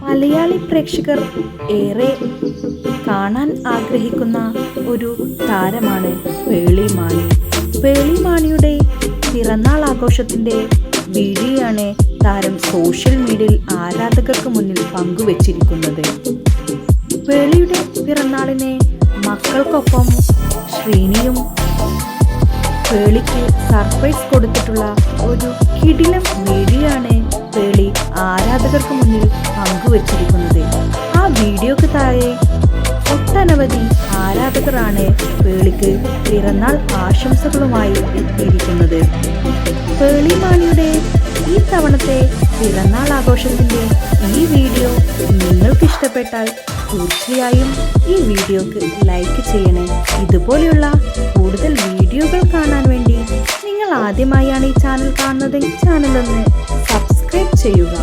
മലയാളി പ്രേക്ഷകർ ഏറെ കാണാൻ ആഗ്രഹിക്കുന്ന ഒരു താരമാണ് പേളിമാണി. പേളിമാണിയുടെ പിറന്നാൾ ആഘോഷത്തിൻ്റെ വീഡിയോയാണ് താരം സോഷ്യൽ മീഡിയയിൽ ആരാധകർക്ക് മുന്നിൽ പങ്കുവച്ചിരിക്കുന്നത്. പേളിയുടെ പിറന്നാളിന് മക്കൾക്കൊപ്പം ശ്രീനിയും പേളിക്ക് സർപ്രൈസ് കൊടുത്തിട്ടുള്ള ഒരു കിടിലം വീഡിയോ ആണ് പേളി ആരാധകർക്ക് മുന്നിൽ പങ്കുവച്ചിരിക്കുന്നത്. ആ വീഡിയോക്ക് താഴെ ഒട്ടനവധി ആരാധകരാണ് പേളിക്ക് പിറന്നാൾ ആശംസകളുമായി എത്തിയിരിക്കുന്നത്. പേളിമാണിയുടെ ഈ തവണത്തെ പിറന്നാൾ ആഘോഷത്തിൻ്റെ ഈ വീഡിയോ നിങ്ങൾക്ക് ഇഷ്ടപ്പെട്ടാൽ തീർച്ചയായും ഈ വീഡിയോക്ക് ലൈക്ക് ചെയ്യണേ. ഇതുപോലെയുള്ള കൂടുതൽ വീഡിയോകൾ കാണാൻ വേണ്ടി നിങ്ങൾ ആദ്യമായാണ് ഈ ചാനൽ കാണുന്നതെങ്കിൽ ചാനൽ ഒന്ന് സബ്സ്ക്രൈബ് ചെയ്യുക.